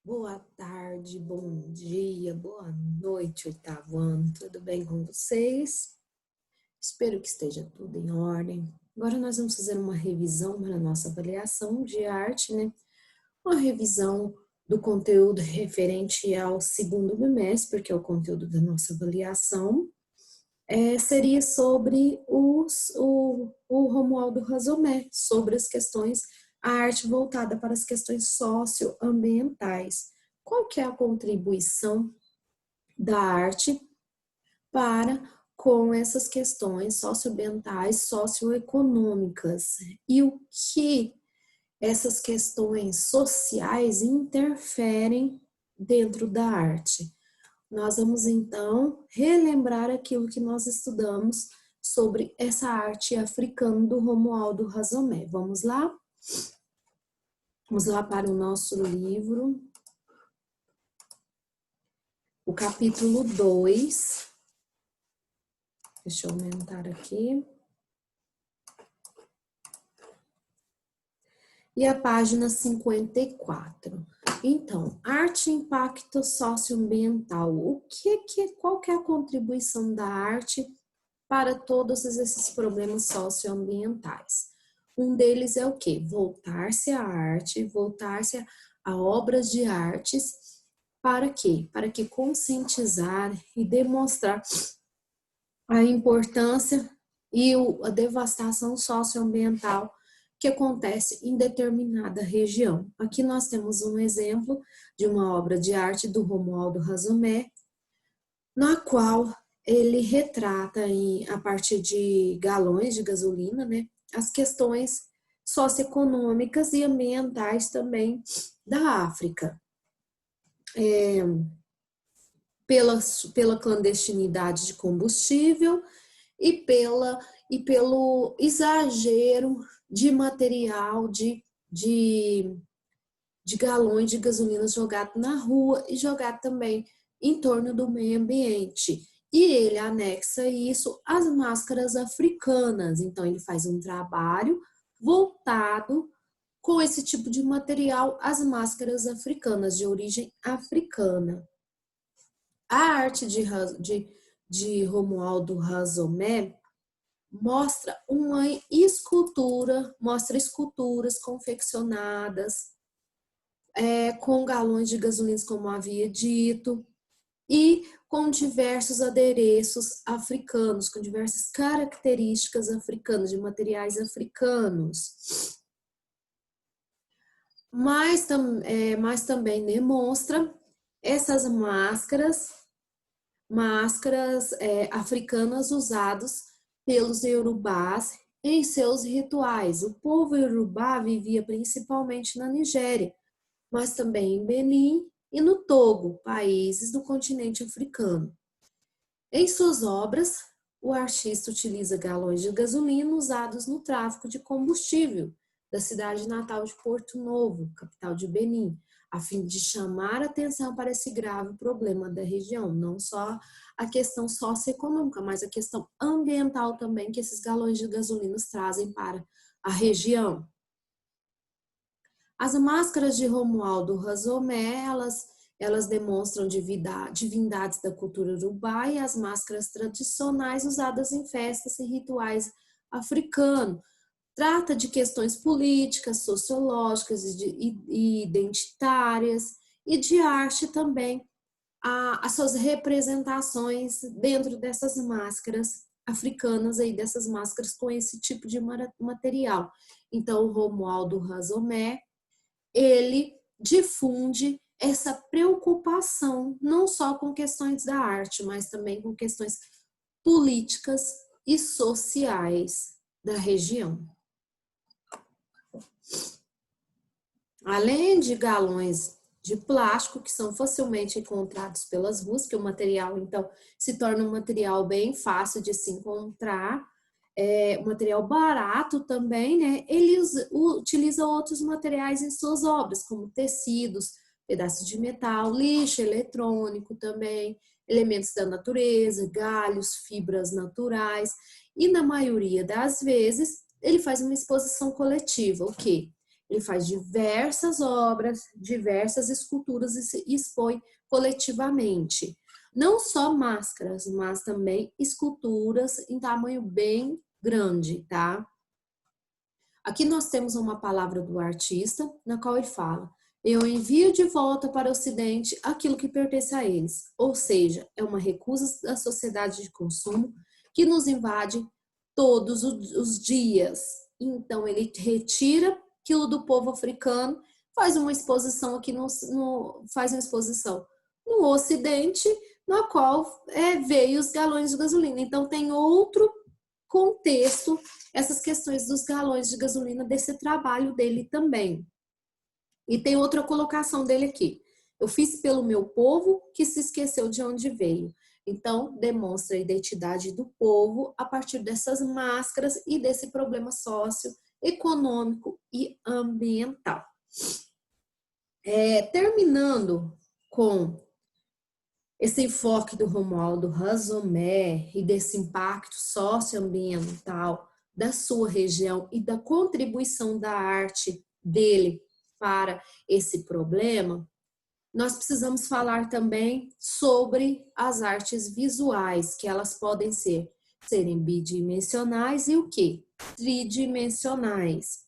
Boa tarde, bom dia, boa noite, oitavo ano, tudo bem com vocês? Espero que esteja tudo em ordem. Agora nós vamos fazer uma revisão para a nossa avaliação de arte, né? Uma revisão do conteúdo referente ao segundo bimestre, que é o conteúdo da nossa avaliação. Seria sobre o Romualdo Razomé, sobre as questões, a arte voltada para as questões socioambientais. Qual que é a contribuição da arte para com essas questões socioambientais, socioeconômicas? E o que essas questões sociais interferem dentro da arte? Nós vamos então relembrar aquilo que nós estudamos sobre essa arte africana do Romualdo Razomé. Vamos lá? Vamos lá para o nosso livro, o capítulo 2. Deixa eu aumentar aqui. E a página 54. Então, arte e impacto socioambiental. Qual que é a contribuição da arte para todos esses problemas socioambientais? Um deles é o quê? Voltar-se à arte, voltar-se a obras de artes. Para quê? Para que conscientizar e demonstrar a importância e a devastação socioambiental que acontece em determinada região. Aqui nós temos um exemplo de uma obra de arte do Romualdo Razomé, na qual ele retrata, a partir de galões de gasolina, né, as questões socioeconômicas e ambientais também da África. Pela clandestinidade de combustível e pelo exagero de material, de galões de gasolina jogado na rua e jogado também em torno do meio ambiente. E ele anexa isso às máscaras africanas. Então, ele faz um trabalho voltado com esse tipo de material, as máscaras africanas, de origem africana. A arte de Romualdo Razomé mostra uma escultura, mostra esculturas confeccionadas com galões de gasolina, como havia dito, e com diversos adereços africanos, com diversas características africanas, de materiais africanos. Mas também demonstra essas máscaras africanas usadas pelos iorubás em seus rituais. O povo iorubá vivia principalmente na Nigéria, mas também em Benin e no Togo, países do continente africano. Em suas obras, o artista utiliza galões de gasolina usados no tráfico de combustível da cidade natal de Porto Novo, capital de Benin, a fim de chamar atenção para esse grave problema da região, não só a questão socioeconômica, mas a questão ambiental também que esses galões de gasolina trazem para a região. As máscaras de Romualdo Razomé, elas demonstram divindades da cultura urubá e as máscaras tradicionais usadas em festas e rituais africanos. Trata de questões políticas, sociológicas e identitárias e de arte também, as suas representações dentro dessas máscaras africanas, aí, dessas máscaras com esse tipo de material. Então, o Romualdo Razomé, ele difunde essa preocupação não só com questões da arte, mas também com questões políticas e sociais da região. Além de galões de plástico, que são facilmente encontrados pelas ruas, que o material, então, se torna um material bem fácil de se encontrar, um material barato também, né? Ele utiliza outros materiais em suas obras, como tecidos, pedaços de metal, lixo eletrônico também, elementos da natureza, galhos, fibras naturais, e na maioria das vezes ele faz uma exposição coletiva, o quê? Ele faz diversas obras, diversas esculturas e se expõe coletivamente. Não só máscaras, mas também esculturas em tamanho bem grande, tá? Aqui nós temos uma palavra do artista, na qual ele fala: eu envio de volta para o Ocidente aquilo que pertence a eles. Ou seja, é uma recusa da sociedade de consumo que nos invade todos os dias. Então, ele retira aquilo do povo africano, faz uma exposição aqui faz uma exposição no Ocidente, na qual veio os galões de gasolina. Então, tem outro contexto essas questões dos galões de gasolina desse trabalho dele também. E tem outra colocação dele aqui. Eu fiz pelo meu povo que se esqueceu de onde veio. Então, demonstra a identidade do povo a partir dessas máscaras e desse problema socioeconômico e ambiental. Terminando com esse enfoque do Romualdo Hazomer e desse impacto socioambiental da sua região e da contribuição da arte dele para esse problema, nós precisamos falar também sobre as artes visuais, que elas podem serem bidimensionais e o quê? Tridimensionais.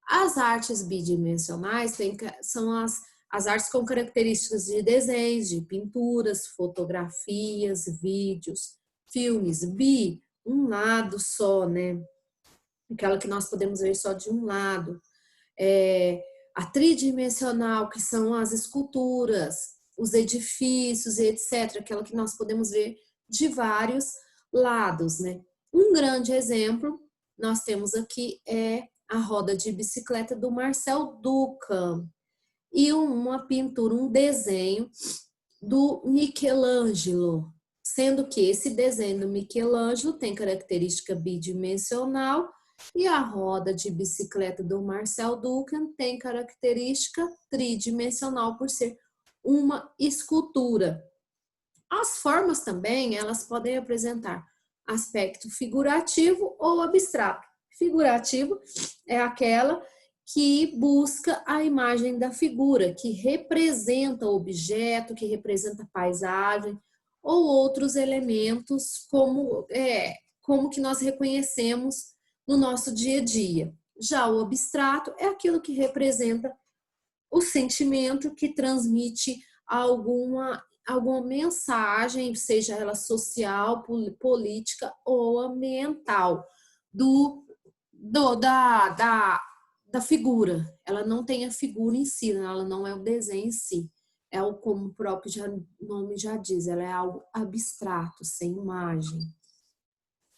As artes bidimensionais são as artes com características de desenhos, de pinturas, fotografias, vídeos, filmes. Bi, um lado só, né? Aquela que nós podemos ver só de um lado. A tridimensional, que são as esculturas, os edifícios e etc., aquela que nós podemos ver de vários lados, né? Um grande exemplo nós temos aqui a roda de bicicleta do Marcel Duchamp e uma pintura, um desenho do Michelangelo, sendo que esse desenho do Michelangelo tem característica bidimensional e a roda de bicicleta do Marcel Duchamp tem característica tridimensional por ser uma escultura. As formas também, elas podem apresentar aspecto figurativo ou abstrato. Figurativo é aquela que busca a imagem da figura, que representa o objeto, que representa a paisagem ou outros elementos como que nós reconhecemos no nosso dia a dia. Já o abstrato é aquilo que representa o sentimento, que transmite alguma mensagem, seja ela social, política ou ambiental, da figura. Ela não tem a figura em si, ela não é o desenho em si. Como o próprio nome já diz, ela é algo abstrato, sem imagem.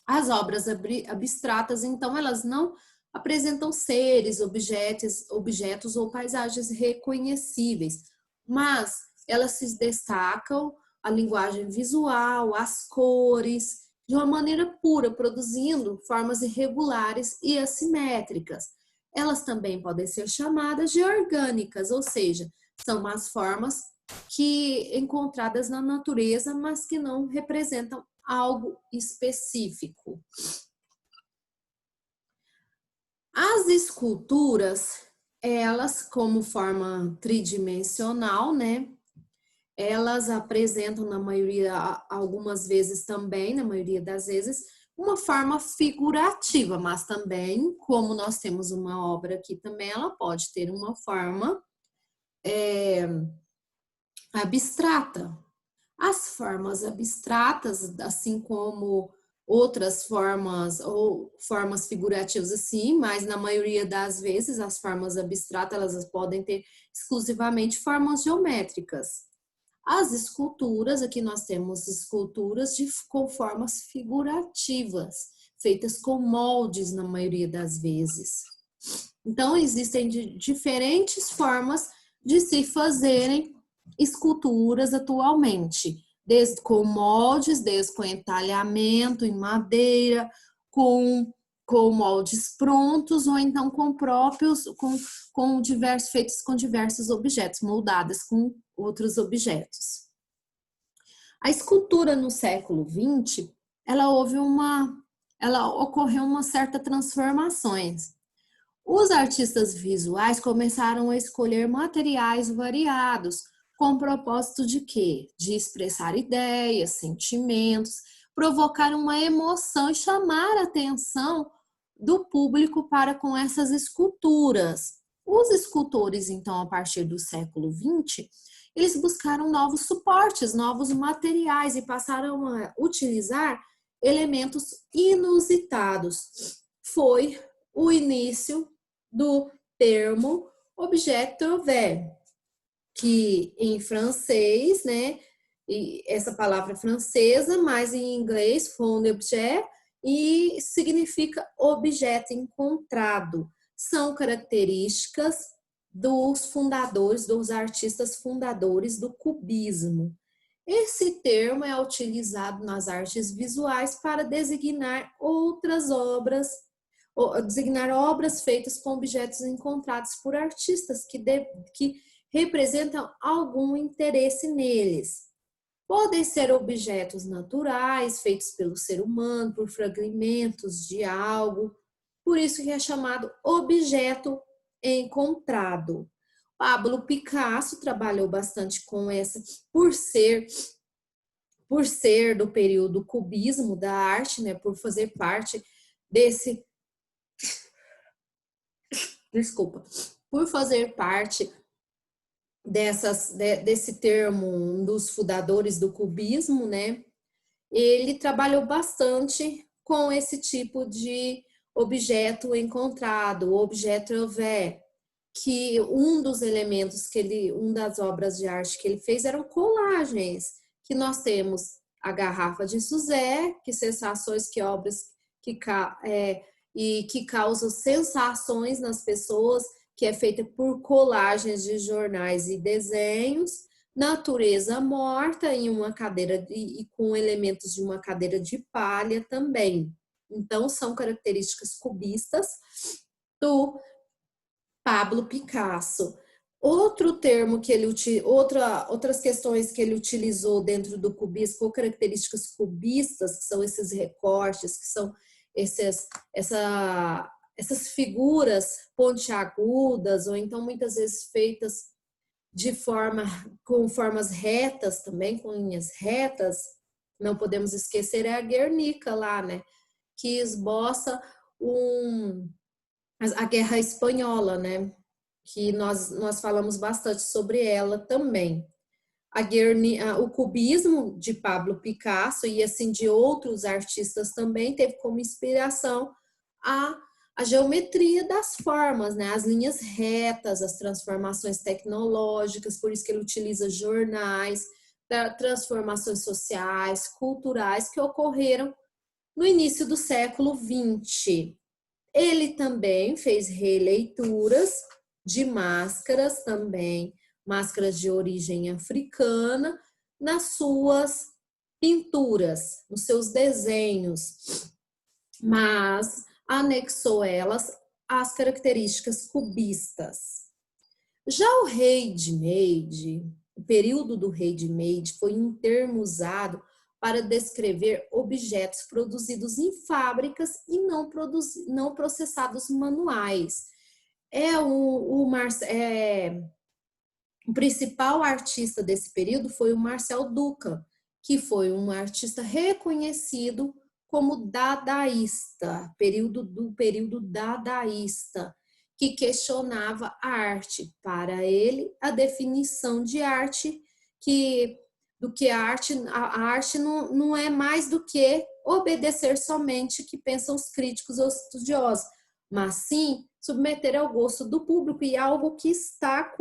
As obras abstratas, então, elas não apresentam seres, objetos ou paisagens reconhecíveis, mas elas se destacam a linguagem visual, as cores, de uma maneira pura, produzindo formas irregulares e assimétricas. Elas também podem ser chamadas de orgânicas, ou seja, são as formas que encontradas na natureza, mas que não representam algo específico. As esculturas, elas como forma tridimensional, né? Elas apresentam na maioria, algumas vezes também, na maioria das vezes, uma forma figurativa, mas também, como nós temos uma obra aqui também, ela pode ter uma forma abstrata. As formas abstratas, assim como outras formas ou formas figurativas assim, mas na maioria das vezes as formas abstratas elas podem ter exclusivamente formas geométricas. As esculturas, aqui nós temos esculturas com formas figurativas, feitas com moldes na maioria das vezes. Então, existem diferentes formas de se fazerem esculturas atualmente, desde com moldes, desde com entalhamento em madeira, com moldes prontos ou então com próprios, feitos com diversos objetos, moldadas com outros objetos. A escultura no século XX, ela ocorreu uma certa transformações. Os artistas visuais começaram a escolher materiais variados, com o propósito de quê? De expressar ideias, sentimentos, provocar uma emoção e chamar a atenção do público para com essas esculturas. Os escultores, então, a partir do século XX, eles buscaram novos suportes, novos materiais e passaram a utilizar elementos inusitados. Foi o início do termo objet trouvé, que em francês, né, e essa palavra é francesa, mas em inglês, fond objet, e significa objeto encontrado. São características dos fundadores, dos artistas fundadores do cubismo. Esse termo é utilizado nas artes visuais para designar outras obras, ou designar obras feitas com objetos encontrados por artistas que representam algum interesse neles. Podem ser objetos naturais, feitos pelo ser humano, por fragmentos de algo, por isso que é chamado objeto encontrado. Pablo Picasso trabalhou bastante com essa, por ser do período cubismo da arte, né, por fazer parte desse, desculpa, por fazer parte desse termo dos fundadores do cubismo, né? Ele trabalhou bastante com esse tipo de objeto encontrado, objeto trouvé, que um dos elementos uma das obras de arte que ele fez eram colagens, que nós temos a garrafa de Suzé, que sensações, que obras que causam sensações nas pessoas, que é feita por colagens de jornais e desenhos, natureza morta em uma cadeira e com elementos de uma cadeira de palha também. Então, são características cubistas do Pablo Picasso. Outro termo que ele outras questões que ele utilizou dentro do cubismo, com características cubistas, que são esses recortes, que são essas figuras pontiagudas, ou então muitas vezes feitas com formas retas também, com linhas retas. Não podemos esquecer a Guernica lá, né? Que esboça a Guerra Espanhola, né? Que nós falamos bastante sobre ela também. O cubismo de Pablo Picasso e assim de outros artistas também teve como inspiração a geometria das formas, né? As linhas retas, as transformações tecnológicas, por isso que ele utiliza jornais, transformações sociais, culturais que ocorreram no início do século XX. Ele também fez releituras de máscaras também, máscaras de origem africana, nas suas pinturas, nos seus desenhos, mas anexou elas às características cubistas. Já o ready-made, o período do ready-made foi um termo usado para descrever objetos produzidos em fábricas e não processados manuais. O principal artista desse período foi o Marcel Duchamp, que foi um artista reconhecido como dadaísta, período dadaísta, que questionava a arte. Para ele, a definição de arte a arte não é mais do que obedecer somente o que pensam os críticos ou estudiosos, mas sim submeter ao gosto do público e algo que está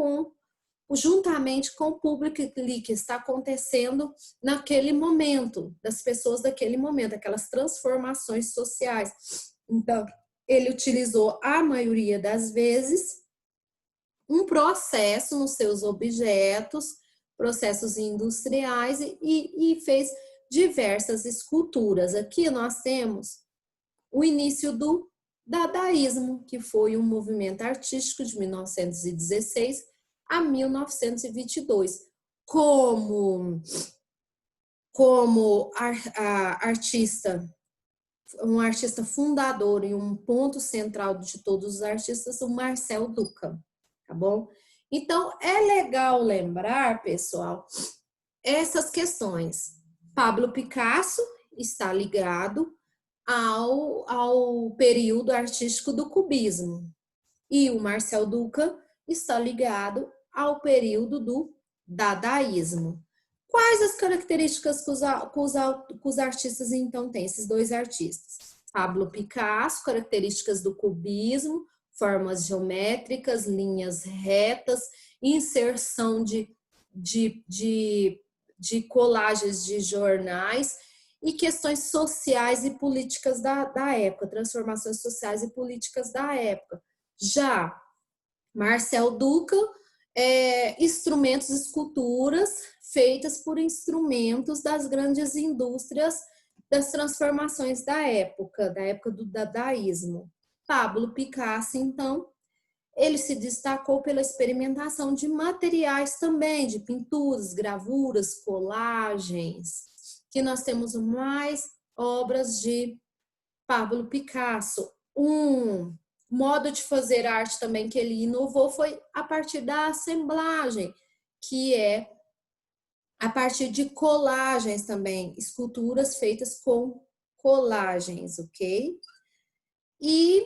juntamente com o público que está acontecendo naquele momento, das pessoas daquele momento, aquelas transformações sociais. Então, ele utilizou, a maioria das vezes, um processo nos seus objetos, processos industriais, e fez diversas esculturas. Aqui nós temos o início do dadaísmo, que foi um movimento artístico de 1916 a 1922. Como artista um artista fundador e um ponto central de todos os artistas, o Marcel Duchamp, tá bom? Então, é legal lembrar, pessoal, essas questões. Pablo Picasso está ligado ao período artístico do cubismo e o Marcel Duchamp está ligado ao período do dadaísmo. Quais as características que os artistas então têm, esses dois artistas? Pablo Picasso, características do cubismo, formas geométricas, linhas retas, inserção de colagens de jornais e questões sociais e políticas da época, transformações sociais e políticas da época. Já Marcel Duchamp, instrumentos, esculturas feitas por instrumentos das grandes indústrias das transformações da época do dadaísmo. Pablo Picasso, então, ele se destacou pela experimentação de materiais também, de pinturas, gravuras, colagens, que nós temos mais obras de Pablo Picasso. Um modo de fazer arte também que ele inovou foi a partir da assemblagem, que é a partir de colagens também, esculturas feitas com colagens, ok? E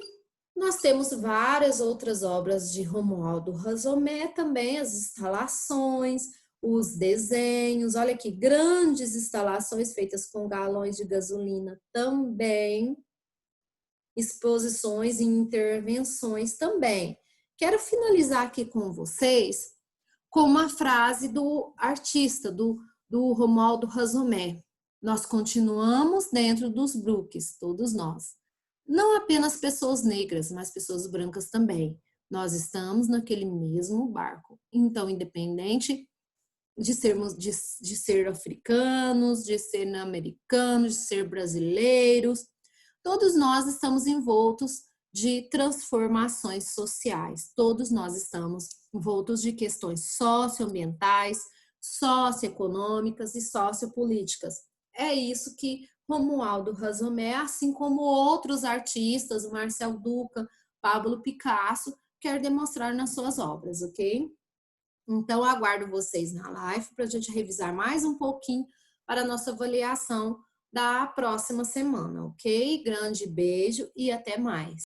nós temos várias outras obras de Romualdo Rasomé também, as instalações, os desenhos, olha aqui, grandes instalações feitas com galões de gasolina também, exposições e intervenções também. Quero finalizar aqui com vocês com uma frase do artista, do Romualdo Rasomé. Nós continuamos dentro dos Brooks, todos nós. Não apenas pessoas negras, mas pessoas brancas também. Nós estamos naquele mesmo barco. Então, independente de ser africanos, de ser americanos, de ser brasileiros, todos nós estamos envoltos de transformações sociais. Todos nós estamos envoltos de questões socioambientais, socioeconômicas e sociopolíticas. É isso que Romualdo Rasomé, assim como outros artistas, Marcel Duchamp, Pablo Picasso, quer demonstrar nas suas obras, ok? Então, aguardo vocês na live para a gente revisar mais um pouquinho para a nossa avaliação da próxima semana, ok? Grande beijo e até mais.